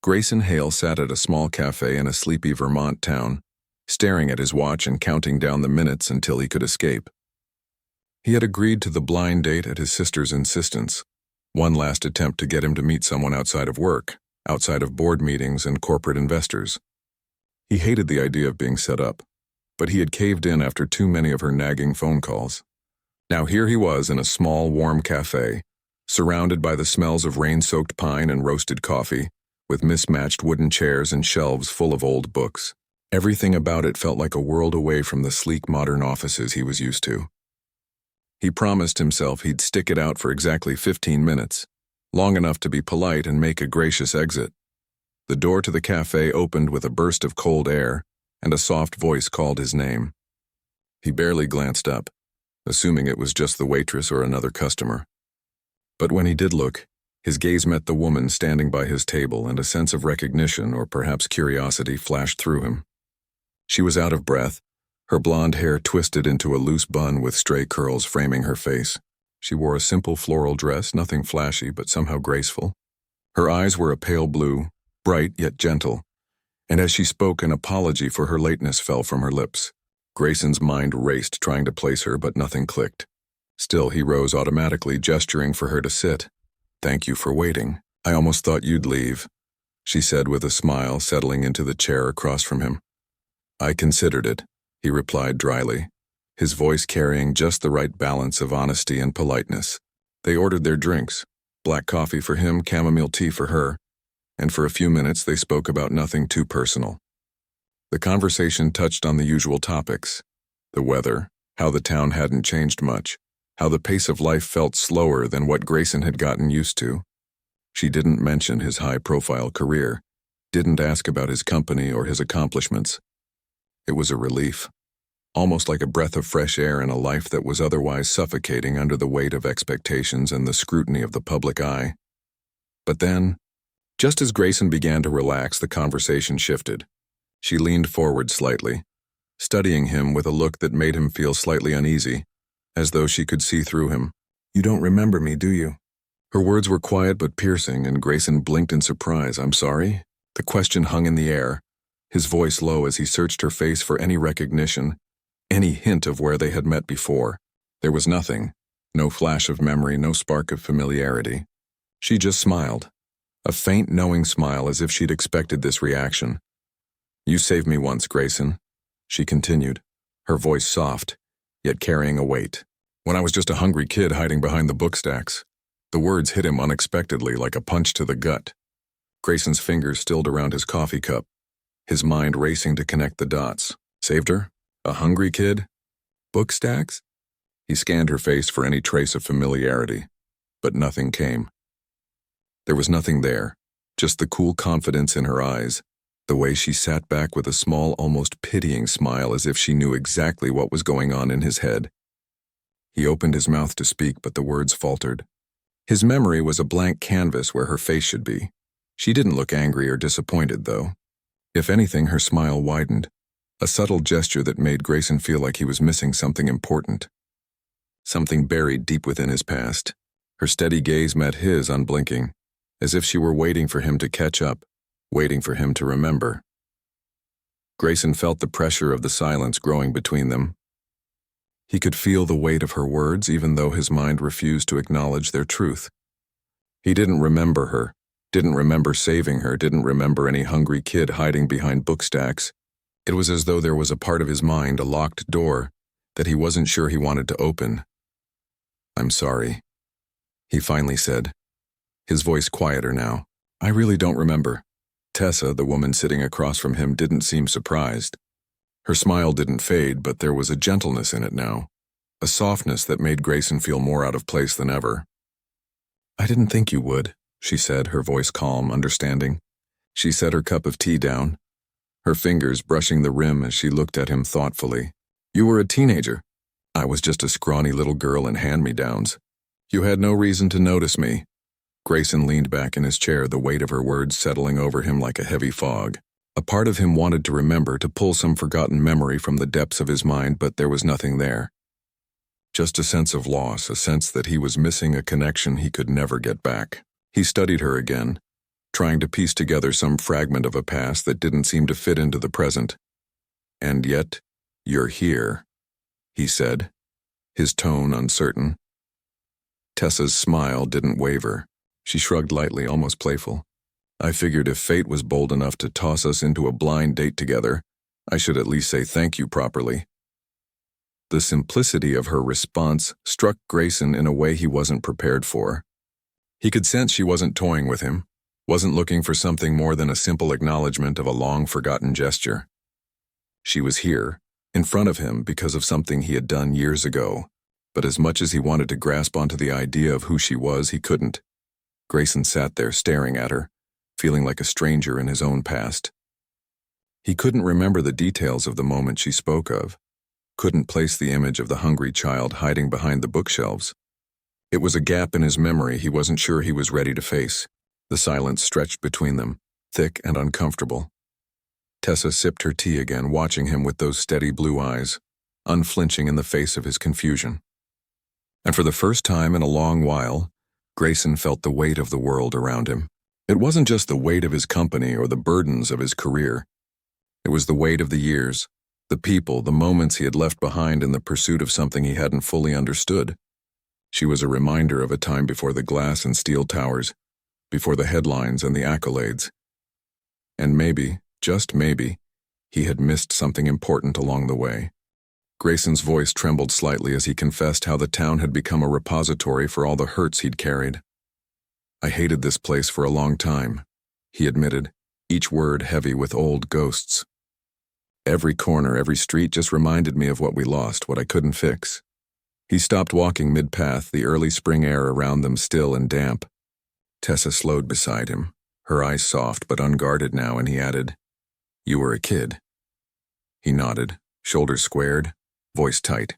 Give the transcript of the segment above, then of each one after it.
Grayson Hale sat at a small cafe in a sleepy Vermont town, staring at his watch and counting down the minutes until he could escape. He had agreed to the blind date at his sister's insistence, one last attempt to get him to meet someone outside of work, outside of board meetings and corporate investors. He hated the idea of being set up, but he had caved in after too many of her nagging phone calls. Now here he was in a small, warm cafe, surrounded by the smells of rain-soaked pine and roasted coffee, with mismatched wooden chairs and shelves full of old books. Everything about it felt like a world away from the sleek modern offices he was used to. He promised himself he'd stick it out for exactly 15 minutes, long enough to be polite and make a gracious exit. The door to the cafe opened with a burst of cold air, and a soft voice called his name. He barely glanced up, assuming it was just the waitress or another customer. But when he did look, his gaze met the woman standing by his table, and a sense of recognition or perhaps curiosity flashed through him. She was out of breath, her blonde hair twisted into a loose bun with stray curls framing her face. She wore a simple floral dress, nothing flashy but somehow graceful. Her eyes were a pale blue, bright yet gentle, and as she spoke, an apology for her lateness fell from her lips. Grayson's mind raced trying to place her, but nothing clicked. Still, he rose automatically, gesturing for her to sit. "Thank you for waiting. I almost thought you'd leave," she said with a smile, settling into the chair across from him. "I considered it," he replied dryly, his voice carrying just the right balance of honesty and politeness. They ordered their drinks, black coffee for him, chamomile tea for her, and for a few minutes they spoke about nothing too personal. The conversation touched on the usual topics: the weather, how the town hadn't changed much, how the pace of life felt slower than what Grayson had gotten used to. She didn't mention his high-profile career, didn't ask about his company or his accomplishments. It was a relief, almost like a breath of fresh air in a life that was otherwise suffocating under the weight of expectations and the scrutiny of the public eye. But then, just as Grayson began to relax, the conversation shifted. She leaned forward slightly, studying him with a look that made him feel slightly uneasy, as though she could see through him. "You don't remember me, do you?" Her words were quiet but piercing, and Grayson blinked in surprise. "I'm sorry?" The question hung in the air, his voice low as he searched her face for any recognition, any hint of where they had met before. There was nothing, no flash of memory, no spark of familiarity. She just smiled, a faint knowing smile, as if she'd expected this reaction. "You saved me once, Grayson," she continued, her voice soft, yet carrying a weight. "When I was just a hungry kid hiding behind the book stacks." The words hit him unexpectedly, like a punch to the gut. Grayson's fingers stilled around his coffee cup, his mind racing to connect the dots. Saved her? A hungry kid? Book stacks? He scanned her face for any trace of familiarity, but nothing came. There was nothing there, just the cool confidence in her eyes, the way she sat back with a small, almost pitying smile, as if she knew exactly what was going on in his head. He opened his mouth to speak, but the words faltered. His memory was a blank canvas where her face should be. She didn't look angry or disappointed, though. If anything, her smile widened, a subtle gesture that made Grayson feel like he was missing something important, something buried deep within his past. Her steady gaze met his, unblinking, as if she were waiting for him to catch up, waiting for him to remember. Grayson felt the pressure of the silence growing between them. He could feel the weight of her words, even though his mind refused to acknowledge their truth. He didn't remember her, didn't remember saving her, didn't remember any hungry kid hiding behind book stacks. It was as though there was a part of his mind, a locked door, that he wasn't sure he wanted to open. "I'm sorry," he finally said, his voice quieter now. "I really don't remember." Tessa, the woman sitting across from him, didn't seem surprised. Her smile didn't fade, but there was a gentleness in it now, a softness that made Grayson feel more out of place than ever. "I didn't think you would," she said, her voice calm, understanding. She set her cup of tea down, her fingers brushing the rim as she looked at him thoughtfully. "You were a teenager. I was just a scrawny little girl in hand-me-downs. You had no reason to notice me." Grayson leaned back in his chair, the weight of her words settling over him like a heavy fog. A part of him wanted to remember, to pull some forgotten memory from the depths of his mind, but there was nothing there. Just a sense of loss, a sense that he was missing a connection he could never get back. He studied her again, trying to piece together some fragment of a past that didn't seem to fit into the present. "And yet, you're here," he said, his tone uncertain. Tessa's smile didn't waver. She shrugged lightly, almost playful. "I figured if fate was bold enough to toss us into a blind date together, I should at least say thank you properly." The simplicity of her response struck Grayson in a way he wasn't prepared for. He could sense she wasn't toying with him, wasn't looking for something more than a simple acknowledgement of a long-forgotten gesture. She was here, in front of him because of something he had done years ago, but as much as he wanted to grasp onto the idea of who she was, he couldn't. Grayson sat there staring at her, feeling like a stranger in his own past. He couldn't remember the details of the moment she spoke of, couldn't place the image of the hungry child hiding behind the bookshelves. It was a gap in his memory he wasn't sure he was ready to face. The silence stretched between them, thick and uncomfortable. Tessa sipped her tea again, watching him with those steady blue eyes, unflinching in the face of his confusion. And for the first time in a long while, Grayson felt the weight of the world around him. It wasn't just the weight of his company or the burdens of his career. It was the weight of the years, the people, the moments he had left behind in the pursuit of something he hadn't fully understood. She was a reminder of a time before the glass and steel towers, before the headlines and the accolades. And maybe, just maybe, he had missed something important along the way. Grayson's voice trembled slightly as he confessed how the town had become a repository for all the hurts he'd carried. "I hated this place for a long time," he admitted, each word heavy with old ghosts. "Every corner, every street just reminded me of what we lost, what I couldn't fix." He stopped walking mid-path, the early spring air around them still and damp. Tessa slowed beside him, her eyes soft but unguarded now, and he added, "You were a kid." He nodded, shoulders squared, voice tight.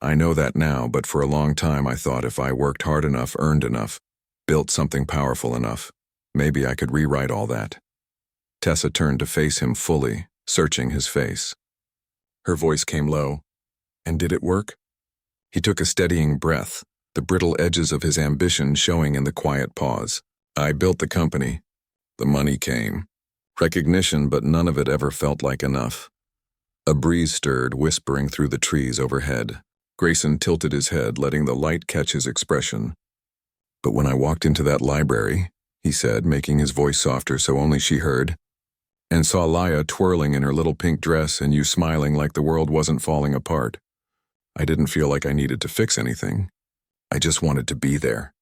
"I know that now, but for a long time I thought if I worked hard enough, earned enough, built something powerful enough, maybe I could rewrite all that." Tessa turned to face him fully, searching his face. Her voice came low. "And did it work?" He took a steadying breath, the brittle edges of his ambition showing in the quiet pause. "I built the company. The money came. Recognition, but none of it ever felt like enough." A breeze stirred, whispering through the trees overhead. Grayson tilted his head, letting the light catch his expression. "But when I walked into that library," he said, making his voice softer so only she heard, "and saw Laya twirling in her little pink dress and you smiling like the world wasn't falling apart, I didn't feel like I needed to fix anything. I just wanted to be there."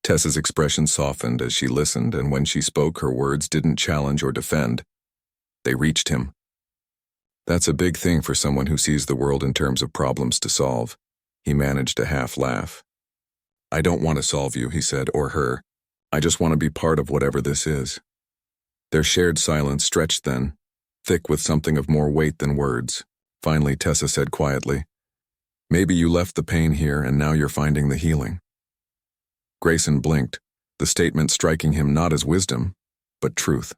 Tessa's expression softened as she listened, and when she spoke, her words didn't challenge or defend. They reached him. "That's a big thing for someone who sees the world in terms of problems to solve." He managed a half laugh. "I don't want to solve you," he said, "or her. I just want to be part of whatever this is." Their shared silence stretched then, thick with something of more weight than words. Finally, Tessa said quietly, "Maybe you left the pain here and now you're finding the healing." Grayson blinked, the statement striking him not as wisdom, but truth.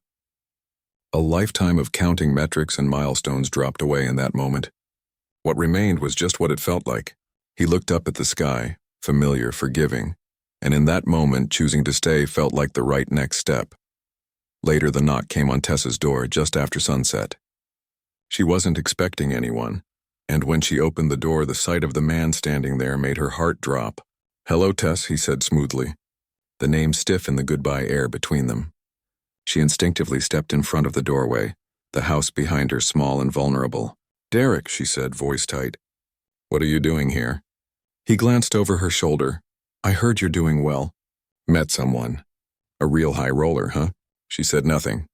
A lifetime of counting metrics and milestones dropped away in that moment. What remained was just what it felt like. He looked up at the sky, familiar, forgiving, and in that moment choosing to stay felt like the right next step. Later the knock came on Tessa's door just after sunset. She wasn't expecting anyone, and when she opened the door, the sight of the man standing there made her heart drop. "Hello, Tess," he said smoothly, the name stiff in the goodbye air between them. She instinctively stepped in front of the doorway, the house behind her small and vulnerable. "Derek," she said, voice tight. "What are you doing here?" He glanced over her shoulder. "I heard you're doing well." "Met someone. A real high roller, huh?" She said nothing.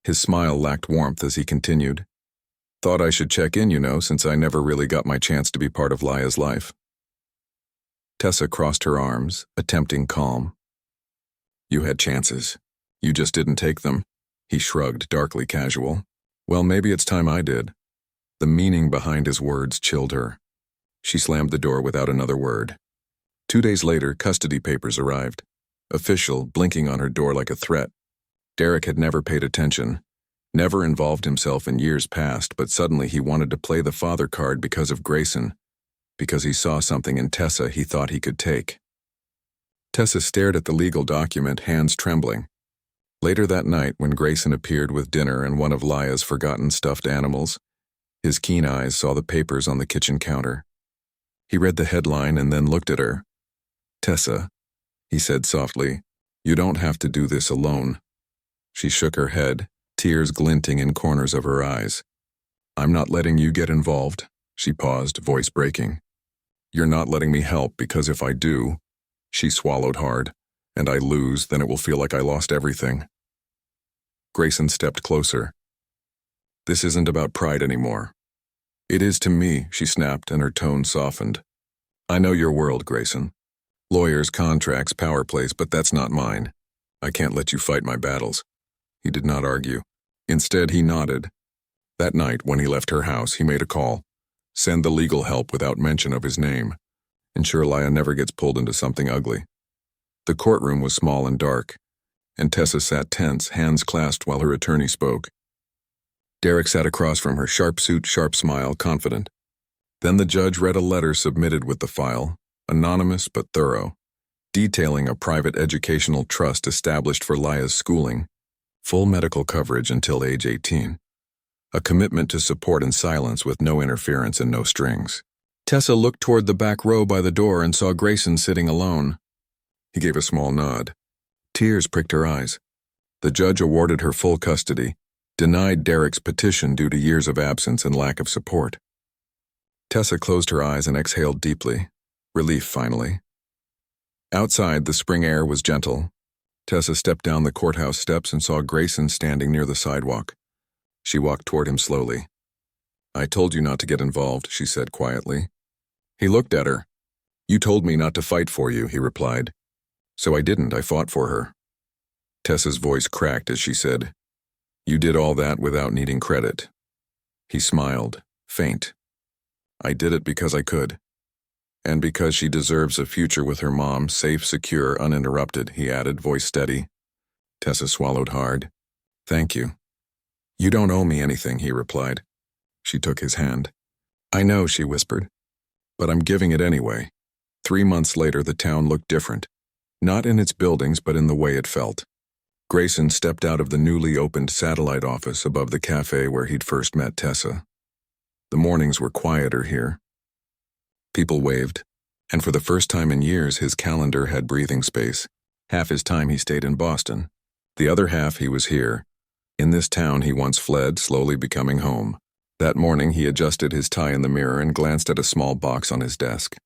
His smile lacked warmth as he continued. "Thought I should check in, since I never really got my chance to be part of Laya's life." Tessa crossed her arms, attempting calm. "You had chances. You just didn't take them." He shrugged, darkly casual. "Well, maybe it's time I did." The meaning behind his words chilled her. She slammed the door without another word. 2 days later, custody papers arrived. Official, blinking on her door like a threat. Derek had never paid attention, never involved himself in years past, but suddenly he wanted to play the father card because of Grayson, because he saw something in Tessa he thought he could take. Tessa stared at the legal document, hands trembling. Later that night, when Grayson appeared with dinner and one of Laya's forgotten stuffed animals, his keen eyes saw the papers on the kitchen counter. He read the headline and then looked at her. "Tessa," he said softly, "you don't have to do this alone." She shook her head, tears glinting in corners of her eyes. "I'm not letting you get involved." She paused, voice breaking. "You're not letting me help because if I do," she swallowed hard, "and I lose, then it will feel like I lost everything." Grayson stepped closer. "This isn't about pride anymore." "It is to me," she snapped, and her tone softened. "I know your world, Grayson. Lawyers, contracts, power plays, but that's not mine. I can't let you fight my battles." He did not argue. Instead, he nodded. That night, when he left her house, he made a call. Send the legal help without mention of his name. Ensure Laya never gets pulled into something ugly. The courtroom was small and dark, and Tessa sat tense, hands clasped while her attorney spoke. Derek sat across from her, sharp suit, sharp smile, confident. Then the judge read a letter submitted with the file, anonymous but thorough, detailing a private educational trust established for Laya's schooling, full medical coverage until age 18. A commitment to support in silence with no interference and no strings. Tessa looked toward the back row by the door and saw Grayson sitting alone. He gave a small nod. Tears pricked her eyes. The judge awarded her full custody, denied Derek's petition due to years of absence and lack of support. Tessa closed her eyes and exhaled deeply. Relief, finally. Outside, the spring air was gentle. Tessa stepped down the courthouse steps and saw Grayson standing near the sidewalk. She walked toward him slowly. "I told you not to get involved," she said quietly. He looked at her. "You told me not to fight for you," he replied. "So I didn't, I fought for her." Tessa's voice cracked as she said, "You did all that without needing credit." He smiled, faint. "I did it because I could. And because she deserves a future with her mom, safe, secure, uninterrupted," he added, voice steady. Tessa swallowed hard. "Thank you." "You don't owe me anything," he replied. She took his hand. "I know," she whispered. "But I'm giving it anyway." 3 months later, the town looked different. Not in its buildings, but in the way it felt. Grayson stepped out of the newly opened satellite office above the cafe where he'd first met Tessa. The mornings were quieter here. People waved, and for the first time in years his calendar had breathing space. Half his time he stayed in Boston. The other half he was here. In this town he once fled, slowly becoming home. That morning he adjusted his tie in the mirror and glanced at a small box on his desk.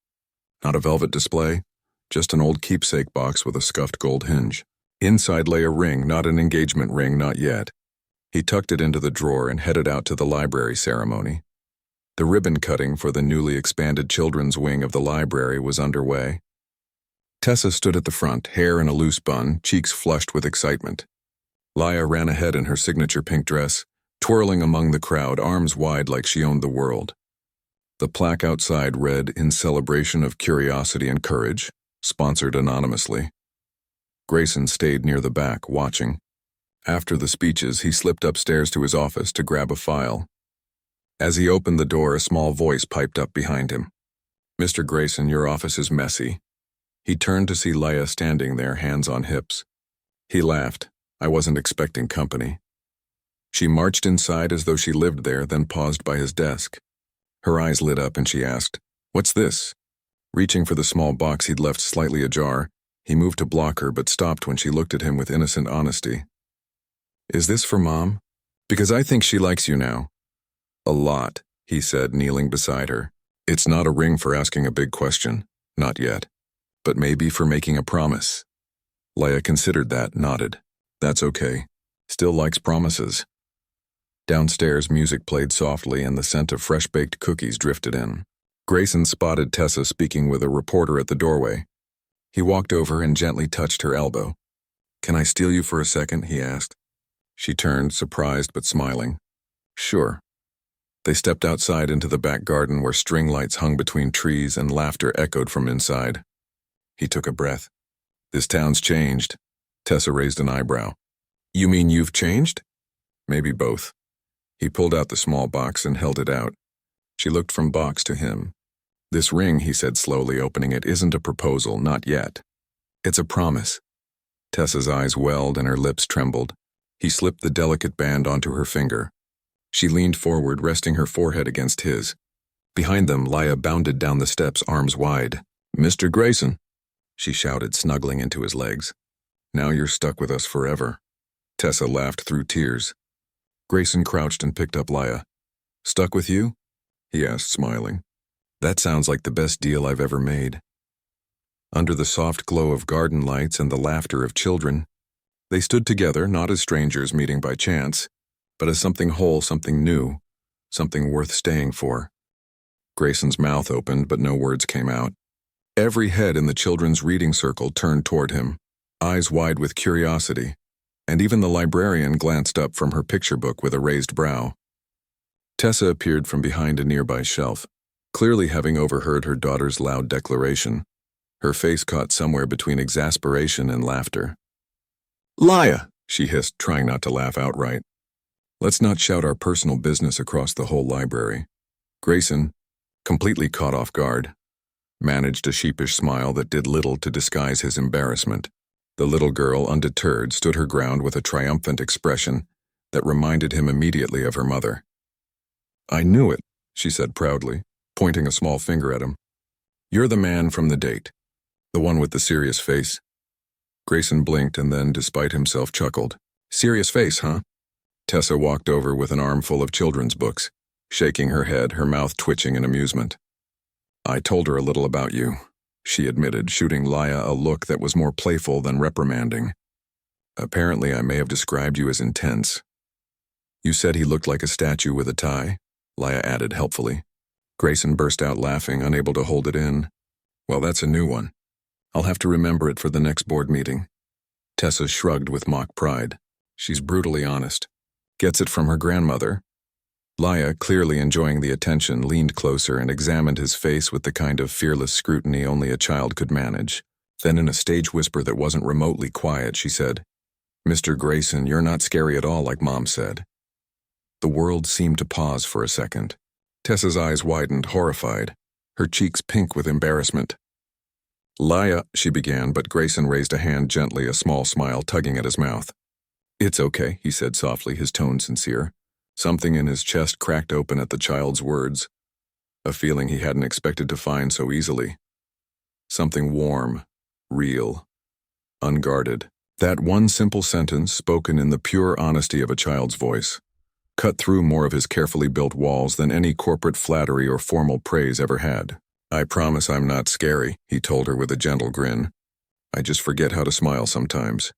Not a velvet display, just an old keepsake box with a scuffed gold hinge. Inside lay a ring, not an engagement ring, not yet. He tucked it into the drawer and headed out to the library ceremony. The ribbon cutting for the newly expanded children's wing of the library was underway. Tessa stood at the front, hair in a loose bun, cheeks flushed with excitement. Laya ran ahead in her signature pink dress, twirling among the crowd, arms wide like she owned the world. The plaque outside read, "In celebration of curiosity and courage, sponsored anonymously." Grayson stayed near the back, watching. After the speeches, he slipped upstairs to his office to grab a file. As he opened the door, a small voice piped up behind him. "Mr. Grayson, your office is messy." He turned to see Laya standing there, hands on hips. He laughed. "I wasn't expecting company." She marched inside as though she lived there, then paused by his desk. Her eyes lit up and she asked, "What's this?" Reaching for the small box he'd left slightly ajar, he moved to block her but stopped when she looked at him with innocent honesty. "Is this for Mom? Because I think she likes you now." "A lot," he said, kneeling beside her. "It's not a ring for asking a big question, not yet, but maybe for making a promise." Laya considered that, nodded. "That's okay. Still likes promises." Downstairs, music played softly and the scent of fresh-baked cookies drifted in. Grayson spotted Tessa speaking with a reporter at the doorway. He walked over and gently touched her elbow. "Can I steal you for a second?" he asked. She turned, surprised but smiling. "Sure." They stepped outside into the back garden where string lights hung between trees and laughter echoed from inside. He took a breath. "This town's changed." Tessa raised an eyebrow. "You mean you've changed?" "Maybe both." He pulled out the small box and held it out. She looked from box to him. "This ring," he said slowly, opening it, "isn't a proposal, not yet. It's a promise." Tessa's eyes welled and her lips trembled. He slipped the delicate band onto her finger. She leaned forward, resting her forehead against his. Behind them, Laya bounded down the steps, arms wide. "Mr. Grayson," she shouted, snuggling into his legs. "Now you're stuck with us forever." Tessa laughed through tears. Grayson crouched and picked up Laya. "Stuck with you?" he asked, smiling. "That sounds like the best deal I've ever made." Under the soft glow of garden lights and the laughter of children, they stood together, not as strangers meeting by chance, but as something whole, something new, something worth staying for. Grayson's mouth opened, but no words came out. Every head in the children's reading circle turned toward him, eyes wide with curiosity, and even the librarian glanced up from her picture book with a raised brow. Tessa appeared from behind a nearby shelf, clearly having overheard her daughter's loud declaration, her face caught somewhere between exasperation and laughter. "Laya," she hissed, trying not to laugh outright. "Let's not shout our personal business across the whole library." Grayson, completely caught off guard, managed a sheepish smile that did little to disguise his embarrassment. The little girl, undeterred, stood her ground with a triumphant expression that reminded him immediately of her mother. "I knew it," she said proudly, pointing a small finger at him. "You're the man from the date. The one with the serious face." Grayson blinked and then, despite himself, chuckled. "Serious face, huh?" Tessa walked over with an armful of children's books, shaking her head, her mouth twitching in amusement. "I told her a little about you," she admitted, shooting Laya a look that was more playful than reprimanding. "Apparently I may have described you as intense." "You said he looked like a statue with a tie," Laya added helpfully. Grayson burst out laughing, unable to hold it in. "Well, that's a new one. I'll have to remember it for the next board meeting." Tessa shrugged with mock pride. She's brutally honest. Gets it from her grandmother. Laya, clearly enjoying the attention, leaned closer and examined his face with the kind of fearless scrutiny only a child could manage. Then in a stage whisper that wasn't remotely quiet, she said, "Mr. Grayson, you're not scary at all like Mom said." The world seemed to pause for a second. Tessa's eyes widened, horrified, her cheeks pink with embarrassment. "Laya," she began, but Grayson raised a hand gently, a small smile tugging at his mouth. "It's okay," he said softly, his tone sincere. Something in his chest cracked open at the child's words, a feeling he hadn't expected to find so easily. Something warm, real, unguarded. That one simple sentence, spoken in the pure honesty of a child's voice, cut through more of his carefully built walls than any corporate flattery or formal praise ever had. "I promise I'm not scary," he told her with a gentle grin. "I just forget how to smile sometimes."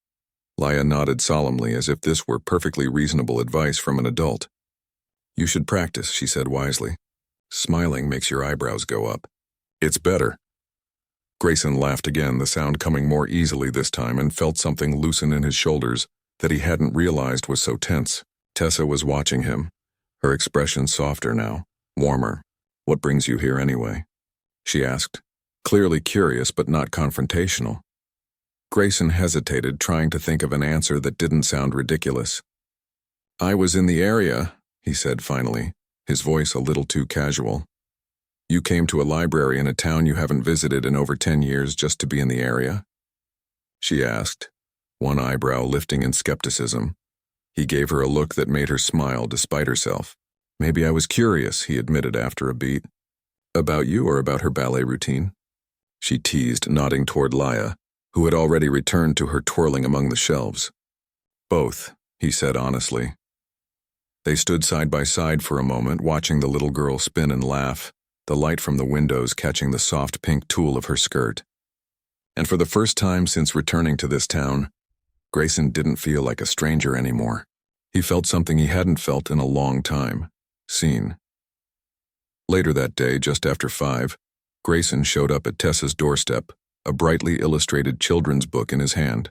Laya nodded solemnly as if this were perfectly reasonable advice from an adult. "You should practice," she said wisely. "Smiling makes your eyebrows go up. It's better." Grayson laughed again, the sound coming more easily this time, and felt something loosen in his shoulders that he hadn't realized was so tense. Tessa was watching him, her expression softer now, warmer. "What brings you here anyway?" she asked, clearly curious but not confrontational. Grayson hesitated, trying to think of an answer that didn't sound ridiculous. "I was in the area," he said finally, his voice a little too casual. "You came to a library in a town you haven't visited in over 10 years just to be in the area?" she asked, one eyebrow lifting in skepticism. He gave her a look that made her smile despite herself. "Maybe I was curious," he admitted after a beat. "About you or about her ballet routine?" she teased, nodding toward Laya, who had already returned to her twirling among the shelves. "Both," he said honestly. They stood side by side for a moment, watching the little girl spin and laugh, the light from the windows catching the soft pink tulle of her skirt. And for the first time since returning to this town, Grayson didn't feel like a stranger anymore. He felt something he hadn't felt in a long time, seen. Later that day, just after 5, Grayson showed up at Tessa's doorstep, a brightly illustrated children's book in his hand.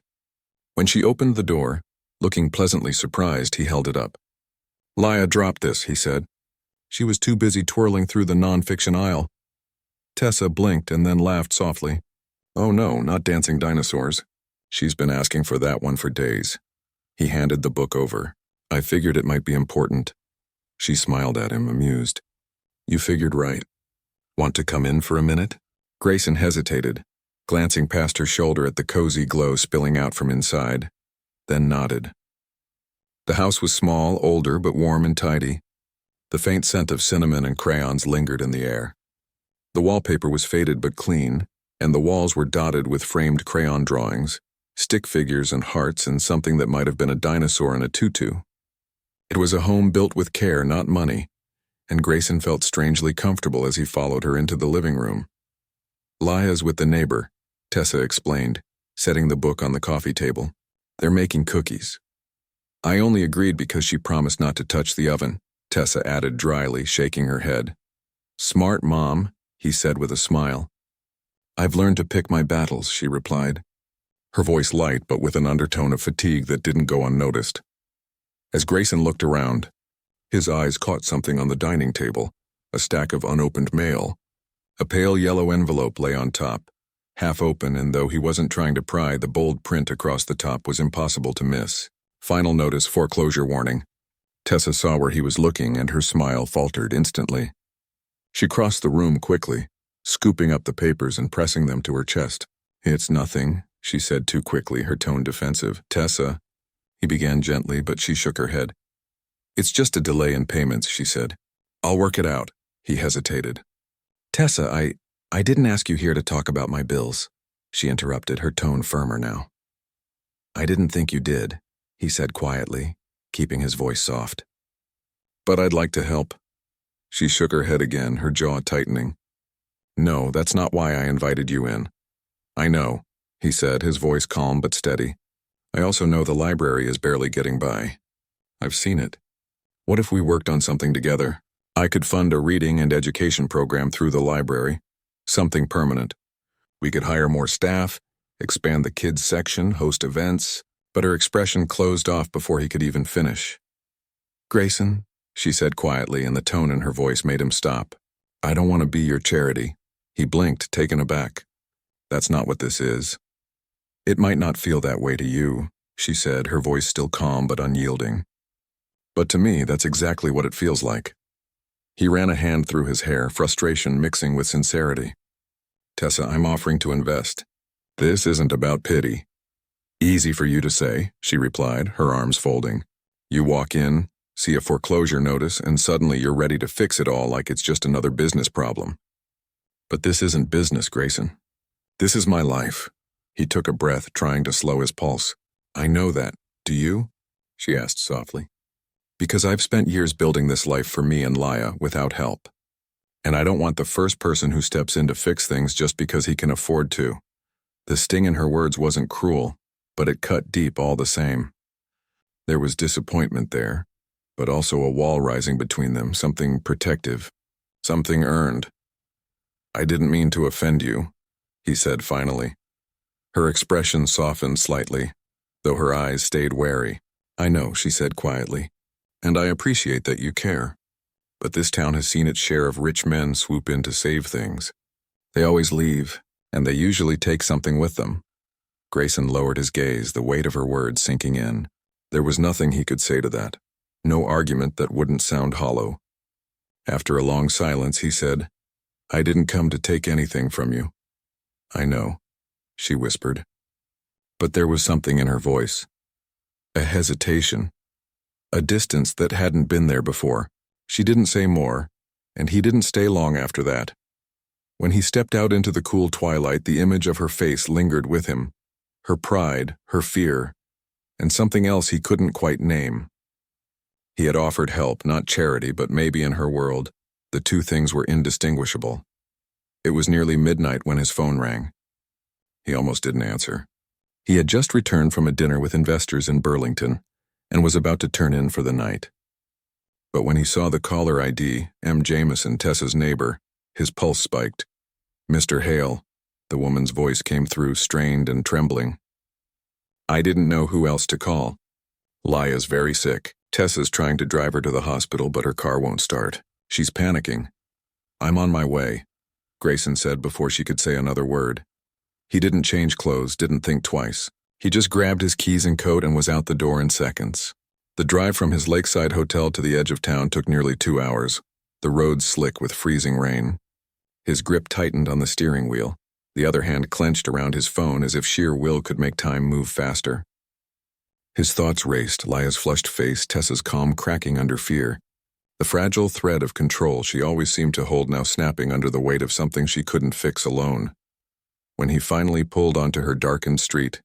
When she opened the door, looking pleasantly surprised, he held it up. "Laya dropped this," he said. "She was too busy twirling through the non-fiction aisle." Tessa blinked and then laughed softly. "Oh no, not dancing dinosaurs. She's been asking for that one for days." He handed the book over. "I figured it might be important." She smiled at him, amused. "You figured right. Want to come in for a minute?" Grayson hesitated, glancing past her shoulder at the cozy glow spilling out from inside, then nodded. The house was small, older, but warm and tidy. The faint scent of cinnamon and crayons lingered in the air. The wallpaper was faded but clean, and the walls were dotted with framed crayon drawings, stick figures and hearts and something that might have been a dinosaur in a tutu. It was a home built with care, not money, and Grayson felt strangely comfortable as he followed her into the living room. "Laya's with the neighbor," Tessa explained, setting the book on the coffee table. "They're making cookies." "I only agreed because she promised not to touch the oven," Tessa added dryly, shaking her head. "Smart mom," he said with a smile. "I've learned to pick my battles," she replied, her voice light but with an undertone of fatigue that didn't go unnoticed. As Grayson looked around, his eyes caught something on the dining table, a stack of unopened mail. A pale yellow envelope lay on top, half open, and though he wasn't trying to pry, the bold print across the top was impossible to miss. "Final notice, foreclosure warning." Tessa saw where he was looking, and her smile faltered instantly. She crossed the room quickly, scooping up the papers and pressing them to her chest. "It's nothing," she said too quickly, her tone defensive. "Tessa," he began gently, but she shook her head. "It's just a delay in payments," she said. "I'll work it out." He hesitated. "Tessa, I didn't ask you here to talk about my bills," she interrupted, her tone firmer now. "I didn't think you did," he said quietly, keeping his voice soft. "But I'd like to help." She shook her head again, her jaw tightening. "No, that's not why I invited you in." "I know," he said, his voice calm but steady. "I also know the library is barely getting by. I've seen it. What if we worked on something together? I could fund a reading and education program through the library, something permanent. We could hire more staff, expand the kids section, host events," but her expression closed off before he could even finish. "Grayson," she said quietly, and the tone in her voice made him stop. "I don't want to be your charity." He blinked, taken aback. "That's not what this is." "It might not feel that way to you," she said, her voice still calm but unyielding. "But to me, that's exactly what it feels like." He ran a hand through his hair, frustration mixing with sincerity. "Tessa, I'm offering to invest. This isn't about pity." "Easy for you to say," she replied, her arms folding. "You walk in, see a foreclosure notice, and suddenly you're ready to fix it all like it's just another business problem. But this isn't business, Grayson. This is my life." He took a breath, trying to slow his pulse. "I know that. Do you?" she asked softly. "Because I've spent years building this life for me and Laya without help. And I don't want the first person who steps in to fix things just because he can afford to." The sting in her words wasn't cruel, but it cut deep all the same. There was disappointment there, but also a wall rising between them, something protective, something earned. "I didn't mean to offend you," he said finally. Her expression softened slightly, though her eyes stayed wary. "I know," she said quietly, "and I appreciate that you care. But this town has seen its share of rich men swoop in to save things. They always leave, and they usually take something with them." Grayson lowered his gaze, the weight of her words sinking in. There was nothing he could say to that, no argument that wouldn't sound hollow. After a long silence, he said, "I didn't come to take anything from you." "I know," she whispered. But there was something in her voice. A hesitation. A distance that hadn't been there before. She didn't say more, and he didn't stay long after that. When he stepped out into the cool twilight, the image of her face lingered with him. Her pride, her fear, and something else he couldn't quite name. He had offered help, not charity, but maybe in her world, the two things were indistinguishable. It was nearly midnight when his phone rang. He almost didn't answer. He had just returned from a dinner with investors in Burlington and was about to turn in for the night. But when he saw the caller ID, M. Jameson, Tessa's neighbor, his pulse spiked. "Mr. Hale," the woman's voice came through, strained and trembling. "I didn't know who else to call. Laya's very sick. Tessa's trying to drive her to the hospital, but her car won't start. She's panicking." "I'm on my way," Grayson said before she could say another word. He didn't change clothes, didn't think twice. He just grabbed his keys and coat and was out the door in seconds. The drive from his lakeside hotel to the edge of town took nearly 2 hours, the roads slick with freezing rain. His grip tightened on the steering wheel, the other hand clenched around his phone as if sheer will could make time move faster. His thoughts raced, Laya's flushed face, Tessa's calm cracking under fear. The fragile thread of control she always seemed to hold now snapping under the weight of something she couldn't fix alone. When he finally pulled onto her darkened street,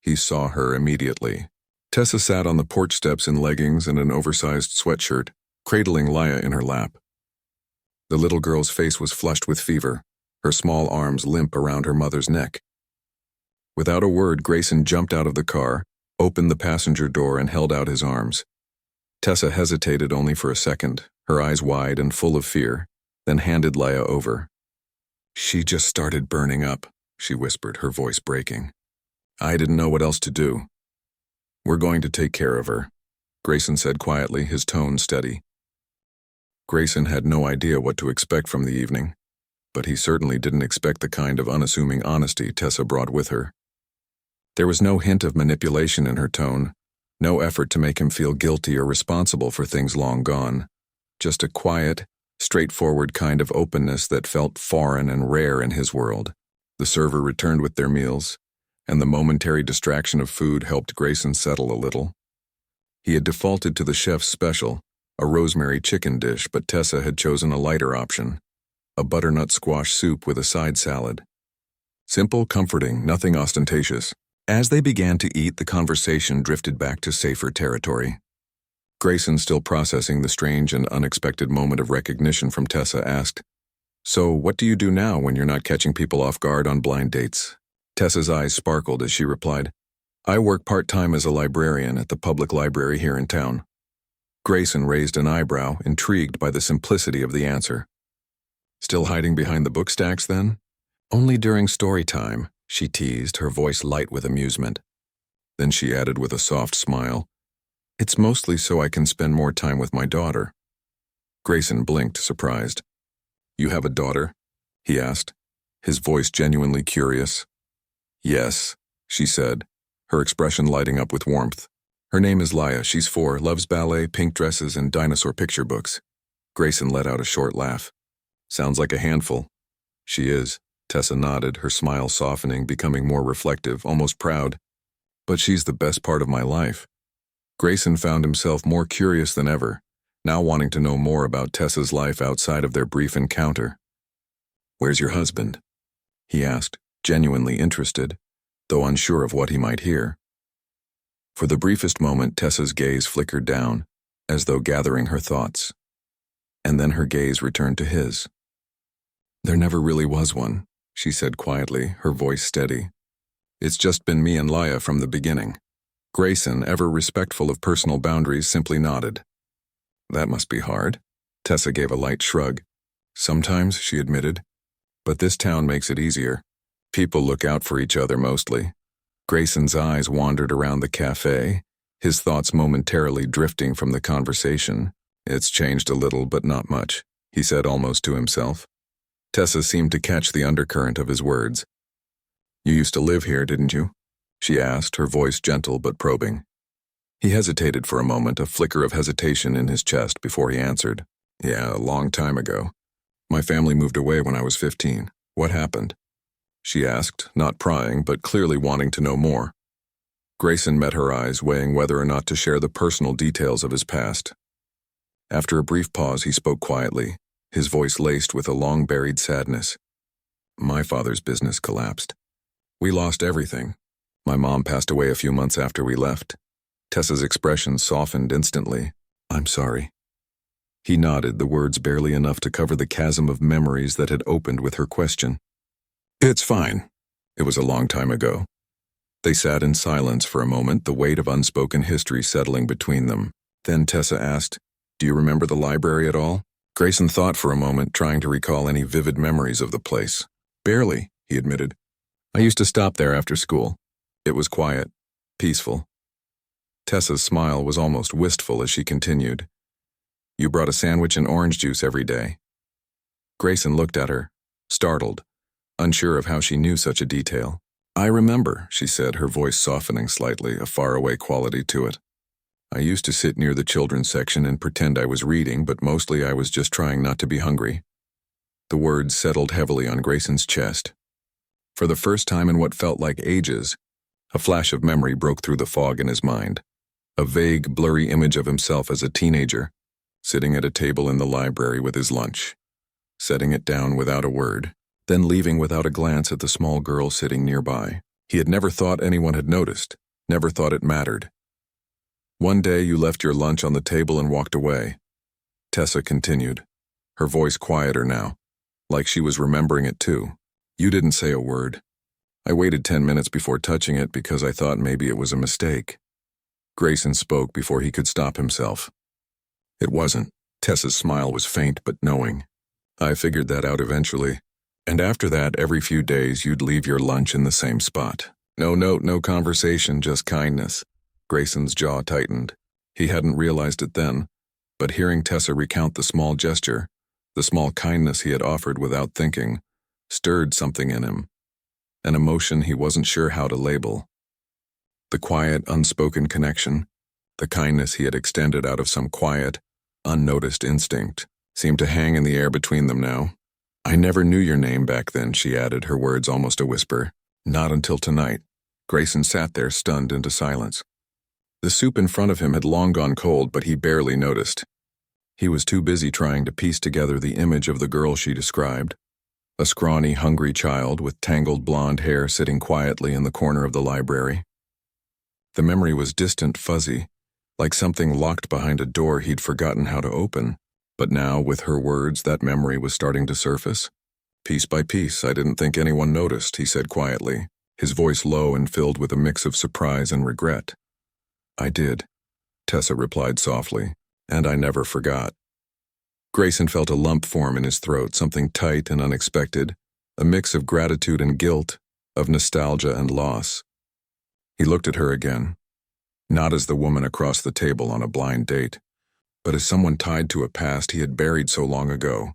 he saw her immediately. Tessa sat on the porch steps in leggings and an oversized sweatshirt, cradling Laya in her lap. The little girl's face was flushed with fever, her small arms limp around her mother's neck. Without a word, Grayson jumped out of the car, opened the passenger door, and held out his arms. Tessa hesitated only for a second, her eyes wide and full of fear, then handed Laya over. "She just started burning up," she whispered, her voice breaking. "I didn't know what else to do." "We're going to take care of her," Grayson said quietly, his tone steady. Grayson had no idea what to expect from the evening, but he certainly didn't expect the kind of unassuming honesty Tessa brought with her. There was no hint of manipulation in her tone, no effort to make him feel guilty or responsible for things long gone, just a quiet, straightforward kind of openness that felt foreign and rare in his world. The server returned with their meals, and the momentary distraction of food helped Grayson settle a little. He had defaulted to the chef's special, a rosemary chicken dish, but Tessa had chosen a lighter option, a butternut squash soup with a side salad. Simple, comforting, nothing ostentatious. As they began to eat, the conversation drifted back to safer territory. Grayson, still processing the strange and unexpected moment of recognition from Tessa, asked, "So what do you do now when you're not catching people off guard on blind dates?" Tessa's eyes sparkled as she replied, "I work part-time as a librarian at the public library here in town." Grayson raised an eyebrow, intrigued by the simplicity of the answer. "Still hiding behind the book stacks, then?" "Only during story time," she teased, her voice light with amusement. Then she added with a soft smile, "It's mostly so I can spend more time with my daughter." Grayson blinked, surprised. "You have a daughter?" he asked, his voice genuinely curious. "Yes," she said, her expression lighting up with warmth. "Her name is Laya. She's 4, loves ballet, pink dresses, and dinosaur picture books." Grayson let out a short laugh. "Sounds like a handful." "She is," Tessa nodded, her smile softening, becoming more reflective, almost proud. "But she's the best part of my life." Grayson found himself more curious than ever, now wanting to know more about Tessa's life outside of their brief encounter. "Where's your husband?" he asked, genuinely interested, though unsure of what he might hear. For the briefest moment, Tessa's gaze flickered down, as though gathering her thoughts. And then her gaze returned to his. "There never really was one," she said quietly, her voice steady. "It's just been me and Laya from the beginning." Grayson, ever respectful of personal boundaries, simply nodded. "That must be hard." Tessa gave a light shrug. "Sometimes," she admitted, "but this town makes it easier. People look out for each other mostly." Grayson's eyes wandered around the cafe, his thoughts momentarily drifting from the conversation. "It's changed a little, but not much," he said almost to himself. Tessa seemed to catch the undercurrent of his words. "You used to live here, didn't you?" she asked, her voice gentle but probing. He hesitated for a moment, a flicker of hesitation in his chest before he answered. "Yeah, a long time ago. My family moved away when I was 15. What happened?" she asked, not prying, but clearly wanting to know more. Grayson met her eyes, weighing whether or not to share the personal details of his past. After a brief pause, he spoke quietly, his voice laced with a long-buried sadness. "My father's business collapsed. We lost everything. My mom passed away a few months after we left." Tessa's expression softened instantly. "I'm sorry." He nodded, the words barely enough to cover the chasm of memories that had opened with her question. "It's fine. It was a long time ago." They sat in silence for a moment, the weight of unspoken history settling between them. Then Tessa asked, "Do you remember the library at all?" Grayson thought for a moment, trying to recall any vivid memories of the place. "Barely," he admitted. "I used to stop there after school. It was quiet, peaceful." Tessa's smile was almost wistful as she continued. "You brought a sandwich and orange juice every day." Grayson looked at her, startled, unsure of how she knew such a detail. "I remember," she said, her voice softening slightly, a faraway quality to it. "I used to sit near the children's section and pretend I was reading, but mostly I was just trying not to be hungry." The words settled heavily on Grayson's chest. For the first time in what felt like ages, a flash of memory broke through the fog in his mind. A vague, blurry image of himself as a teenager, sitting at a table in the library with his lunch, setting it down without a word, then leaving without a glance at the small girl sitting nearby. He had never thought anyone had noticed, never thought it mattered. One day you left your lunch on the table and walked away. Tessa continued, her voice quieter now, like she was remembering it too. You didn't say a word. I waited 10 minutes before touching it because I thought maybe it was a mistake. Grayson spoke before he could stop himself. It wasn't. Tessa's smile was faint but knowing. I figured that out eventually. And after that, every few days you'd leave your lunch in the same spot. No note, no conversation, just kindness. Grayson's jaw tightened. He hadn't realized it then, but hearing Tessa recount the small gesture, the small kindness he had offered without thinking, stirred something in him. An emotion he wasn't sure how to label. The quiet, unspoken connection, the kindness he had extended out of some quiet, unnoticed instinct, seemed to hang in the air between them now. I never knew your name back then, she added, her words almost a whisper. Not until tonight. Grayson sat there, stunned into silence. The soup in front of him had long gone cold, but he barely noticed. He was too busy trying to piece together the image of the girl she described. A scrawny, hungry child with tangled blonde hair sitting quietly in the corner of the library. The memory was distant, fuzzy, like something locked behind a door he'd forgotten how to open. But now, with her words, that memory was starting to surface. Piece by piece, I didn't think anyone noticed, he said quietly, his voice low and filled with a mix of surprise and regret. I did, Tessa replied softly, and I never forgot. Grayson felt a lump form in his throat, something tight and unexpected, a mix of gratitude and guilt, of nostalgia and loss. He looked at her again, not as the woman across the table on a blind date, but as someone tied to a past he had buried so long ago.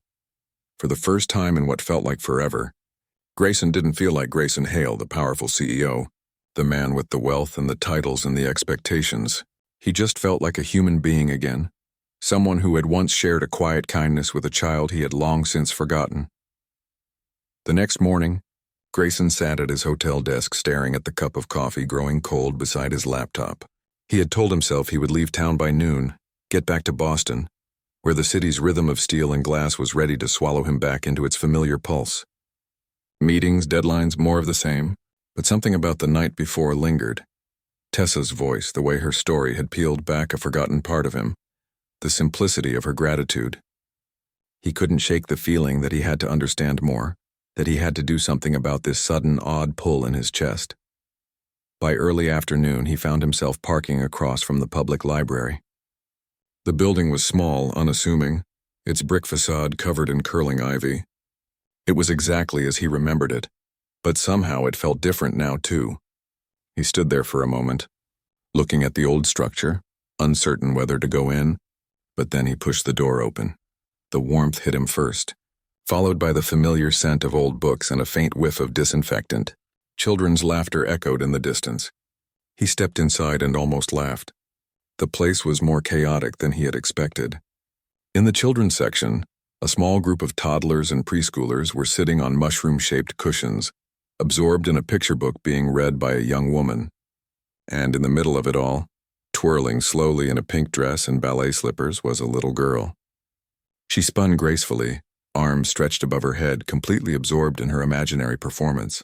For the first time in what felt like forever, Grayson didn't feel like Grayson Hale, the powerful CEO, the man with the wealth and the titles and the expectations. He just felt like a human being again, someone who had once shared a quiet kindness with a child he had long since forgotten. The next morning, Grayson sat at his hotel desk staring at the cup of coffee growing cold beside his laptop. He had told himself he would leave town by noon, get back to Boston, where the city's rhythm of steel and glass was ready to swallow him back into its familiar pulse. Meetings, deadlines, more of the same, but something about the night before lingered. Tessa's voice, the way her story had peeled back a forgotten part of him, the simplicity of her gratitude. He couldn't shake the feeling that he had to understand more, that he had to do something about this sudden, odd pull in his chest. By early afternoon, he found himself parking across from the public library. The building was small, unassuming, its brick facade covered in curling ivy. It was exactly as he remembered it, but somehow it felt different now too. He stood there for a moment, looking at the old structure, uncertain whether to go in, but then he pushed the door open. The warmth hit him first, followed by the familiar scent of old books and a faint whiff of disinfectant. Children's laughter echoed in the distance. He stepped inside and almost laughed. The place was more chaotic than he had expected. In the children's section, a small group of toddlers and preschoolers were sitting on mushroom-shaped cushions, absorbed in a picture book being read by a young woman. And in the middle of it all, twirling slowly in a pink dress and ballet slippers, was a little girl. She spun gracefully, arms stretched above her head, completely absorbed in her imaginary performance.